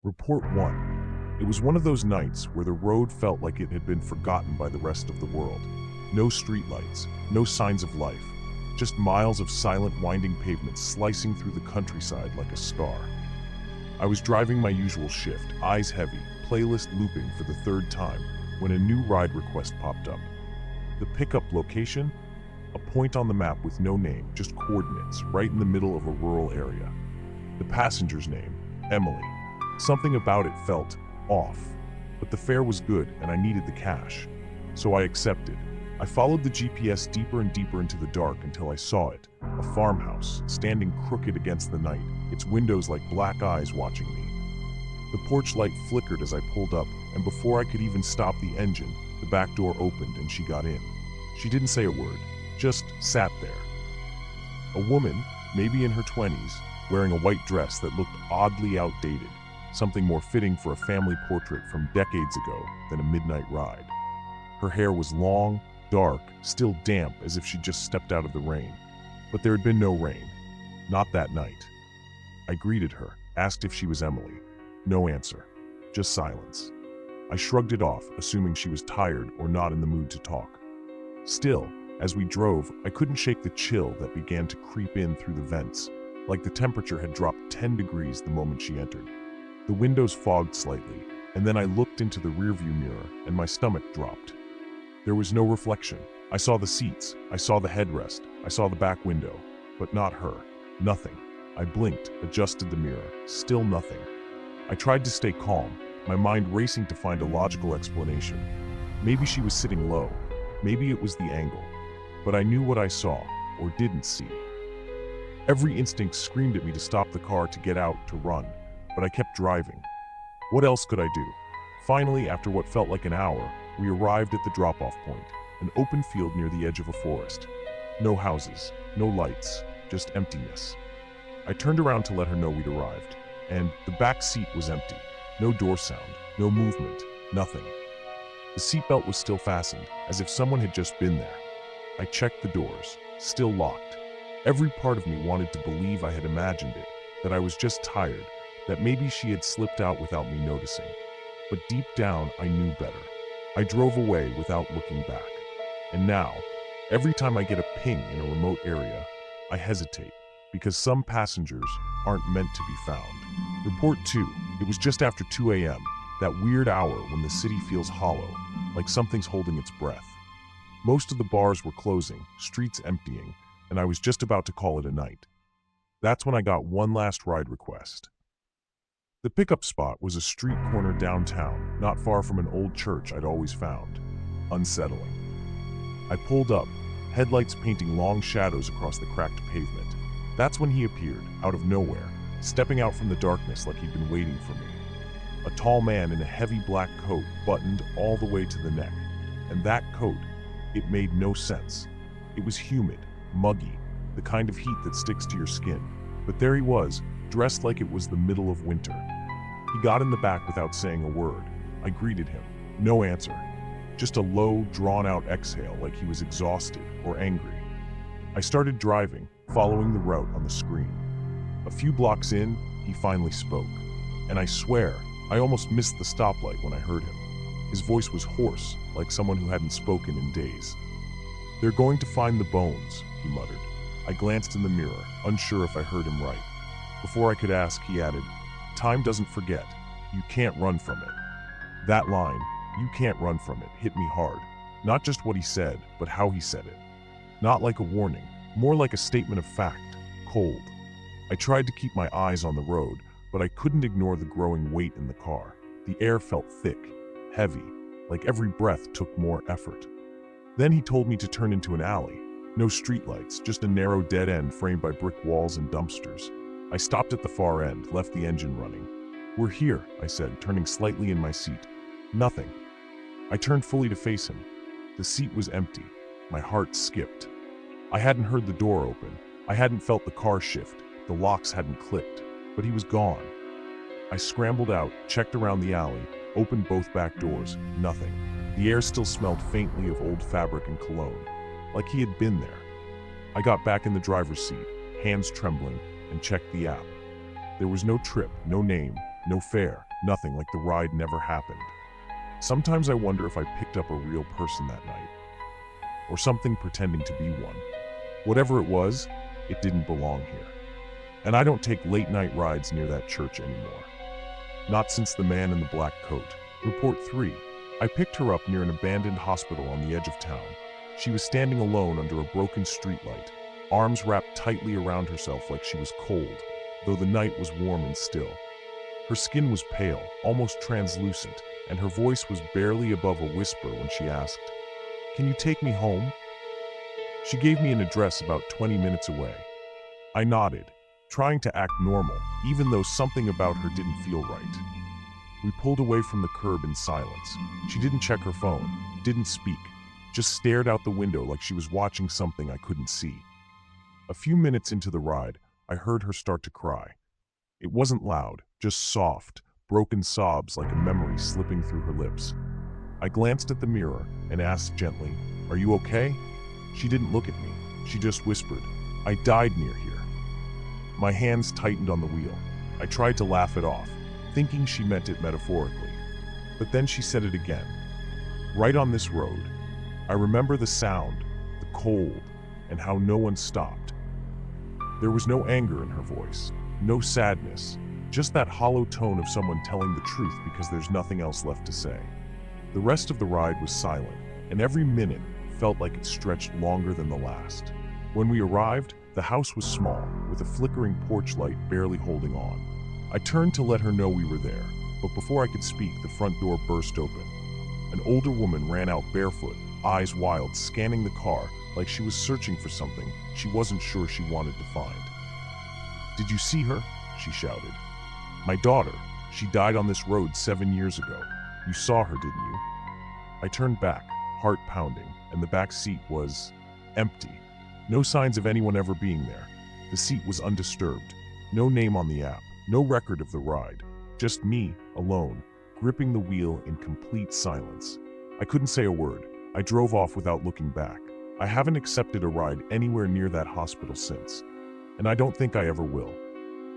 Report 1. It was one of those nights where the road felt like it had been forgotten by the rest of the world. No streetlights, no signs of life, just miles of silent, winding pavements slicing through the countryside like a scar. I was driving my usual shift, eyes heavy, playlist looping for the third time, when a new ride request popped up. The pickup location? A point on the map with no name, just coordinates, right in the middle of a rural area. The passenger's name, Emily. Something about it felt off, but the fare was good and I needed the cash. So I accepted. I followed the GPS deeper and deeper into the dark until I saw it, a farmhouse, standing crooked against the night, its windows like black eyes watching me. The porch light flickered as I pulled up, and before I could even stop the engine, the back door opened and she got in. She didn't say a word, just sat there. A woman, maybe in her 20s, wearing a white dress that looked oddly outdated, something more fitting for a family portrait from decades ago than a midnight ride. Her hair was long, dark, still damp as if she'd just stepped out of the rain. But there had been no rain. Not that night. I greeted her, asked if she was Emily. No answer. Just silence. I shrugged it off, assuming she was tired or not in the mood to talk. Still, as we drove, I couldn't shake the chill that began to creep in through the vents, like the temperature had dropped 10 degrees the moment she entered. The windows fogged slightly, and then I looked into the rearview mirror and my stomach dropped. There was no reflection. I saw the seats, I saw the headrest, I saw the back window, but not her. Nothing. I blinked, adjusted the mirror, still nothing. I tried to stay calm, my mind racing to find a logical explanation. Maybe she was sitting low, maybe it was the angle, but I knew what I saw, or didn't see. Every instinct screamed at me to stop the car, to get out, to run, but I kept driving. What else could I do? Finally, after what felt like an hour, we arrived at the drop-off point, an open field near the edge of a forest. No houses, no lights, just emptiness. I turned around to let her know we'd arrived, and the back seat was empty. No door sound, no movement, nothing. The seatbelt was still fastened, as if someone had just been there. I checked the doors, still locked. Every part of me wanted to believe I had imagined it, that I was just tired, that maybe she had slipped out without me noticing. But deep down, I knew better. I drove away without looking back. And now, every time I get a ping in a remote area, I hesitate, because some passengers aren't meant to be found. Report 2. It was just after 2 a.m., that weird hour when the city feels hollow, like something's holding its breath. Most of the bars were closing, streets emptying, and I was just about to call it a night. That's when I got one last ride request. The pickup spot was a street corner downtown, not far from an old church I'd always found. Unsettling. I pulled up, headlights painting long shadows across the cracked pavement. That's when he appeared, out of nowhere, stepping out from the darkness like he'd been waiting for me. A tall man in a heavy black coat, buttoned all the way to the neck. And that coat, it made no sense. It was humid, muggy, the kind of heat that sticks to your skin. But there he was, dressed like it was the middle of winter. He got in the back without saying a word. I greeted him. No answer. Just a low, drawn-out exhale like he was exhausted or angry. I started driving, following the route on the screen. A few blocks in, he finally spoke. And I swear, I almost missed the stoplight when I heard him. His voice was hoarse, like someone who hadn't spoken in days. "They're going to find the bones," he muttered. I glanced in the mirror, unsure if I heard him right. Before I could ask, he added, "Time doesn't forget. You can't run from it." That line, "you can't run from it," hit me hard. Not just what he said, but how he said it. Not like a warning, more like a statement of fact, cold. I tried to keep my eyes on the road, but I couldn't ignore the growing weight in the car. The air felt thick, heavy, like every breath took more effort. Then he told me to turn into an alley. No streetlights, just a narrow dead end framed by brick walls and dumpsters. I stopped at the far end, left the engine running. "We're here," I said, turning slightly in my seat. Nothing. I turned fully to face him. The seat was empty. My heart skipped. I hadn't heard the door open. I hadn't felt the car shift. The locks hadn't clicked. But he was gone. I scrambled out, checked around the alley, opened both back doors. Nothing. The air still smelled faintly of old fabric and cologne, like he had been there. I got back in the driver's seat, hands trembling, and checked the app. There was no trip, no name, no fare, nothing, like the ride never happened. Sometimes I wonder if I picked up a real person that night, or something pretending to be one. Whatever it was, it didn't belong here. And I don't take late-night rides near that church anymore. Not since the man in the black coat. Report 3. I picked her up near an abandoned hospital on the edge of town. She was standing alone under a broken streetlight, arms wrapped tightly around herself like she was cold, though the night was warm and still. Her skin was pale, almost translucent, and her voice was barely above a whisper when she asked, "Can you take me home?" She gave me an address about 20 minutes away. I nodded, trying to act normal, even though something about her didn't feel right. We pulled away from the curb in silence. She didn't check her phone, didn't speak, just stared out the window like she was watching something I couldn't see. A few minutes into the ride, I heard her start to cry. It wasn't loud, just soft, broken sobs like a memory slipping through her lips. I glanced at the mirror and asked gently, "Are you okay?" She didn't look at me. She just whispered, "I died near here." My hands tightened on the wheel. I tried to laugh it off, thinking she meant it metaphorically. But then she said it again. "Right on this road." I remember the sound, the cold, and how no one stopped. There was no anger in her voice, no sadness, just that hollow tone of someone telling the truth because there's nothing else left to say. The rest of the ride was silent, and every minute felt like it stretched longer than the last. When we arrived, the house was small, with a flickering porch light barely holding on. I turned to let her know we were there, but before I could speak, the front door burst open. An older woman ran out barefoot, eyes wild, scanning the car like she was searching for something she wasn't sure she wanted to find. "Did you see her?" she shouted. "My daughter. She died on this road 7 years ago. You saw her, didn't you?" I turned back, heart pounding, and the back seat was empty. No signs of anyone ever being there. The seat was undisturbed. No name on the app, no record of the ride. Just me, alone, gripping the wheel in complete silence. I couldn't say a word. I drove off without looking back. I haven't accepted a ride anywhere near that hospital since, and I don't think I ever will.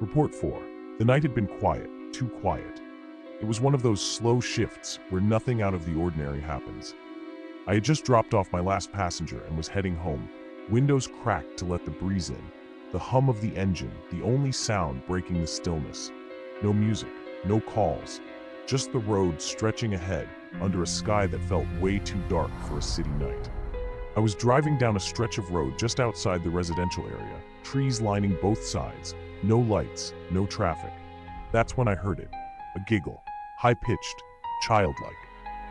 Report 4. The night had been quiet, too quiet. It was one of those slow shifts where nothing out of the ordinary happens. I had just dropped off my last passenger and was heading home. Windows cracked to let the breeze in. The hum of the engine, the only sound breaking the stillness. No music, no calls, just the road stretching ahead under a sky that felt way too dark for a city night. I was driving down a stretch of road just outside the residential area, trees lining both sides, no lights, no traffic. That's when I heard it, a giggle, high-pitched, childlike.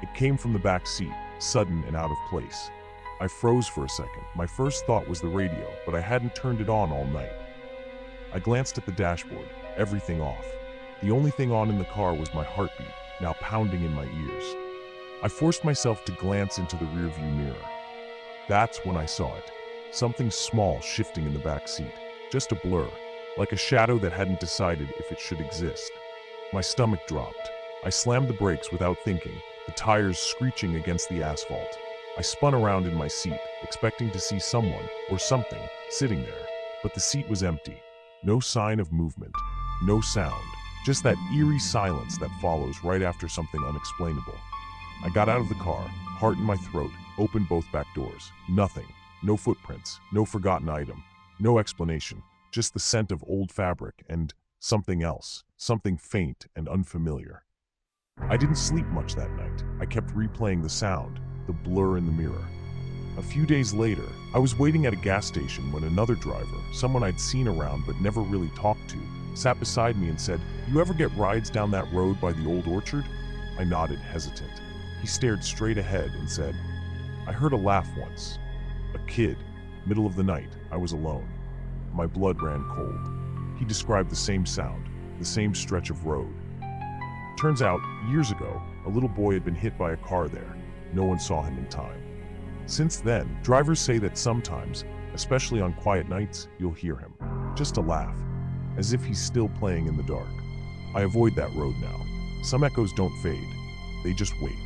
It came from the back seat, sudden and out of place. I froze for a second. My first thought was the radio, but I hadn't turned it on all night. I glanced at the dashboard, everything off. The only thing on in the car was my heartbeat, now pounding in my ears. I forced myself to glance into the rearview mirror. That's when I saw it. Something small shifting in the back seat, just a blur, like a shadow that hadn't decided if it should exist. My stomach dropped. I slammed the brakes without thinking, the tires screeching against the asphalt. I spun around in my seat, expecting to see someone or something sitting there, but the seat was empty. No sign of movement, no sound, just that eerie silence that follows right after something unexplainable. I got out of the car, heart in my throat, opened both back doors. Nothing. No footprints, no forgotten item, no explanation, just the scent of old fabric and something else, something faint and unfamiliar. I didn't sleep much that night. I kept replaying the sound, the blur in the mirror. A few days later, I was waiting at a gas station when another driver, someone I'd seen around but never really talked to, sat beside me and said, "You ever get rides down that road by the old orchard?" I nodded, hesitant. He stared straight ahead and said, "I heard a laugh once. A kid. Middle of the night. I was alone." My blood ran cold. He described the same sound, the same stretch of road. Turns out, years ago, a little boy had been hit by a car there. No one saw him in time. Since then, drivers say that sometimes, especially on quiet nights, you'll hear him. Just a laugh, as if he's still playing in the dark. I avoid that road now. Some echoes don't fade. They just wait.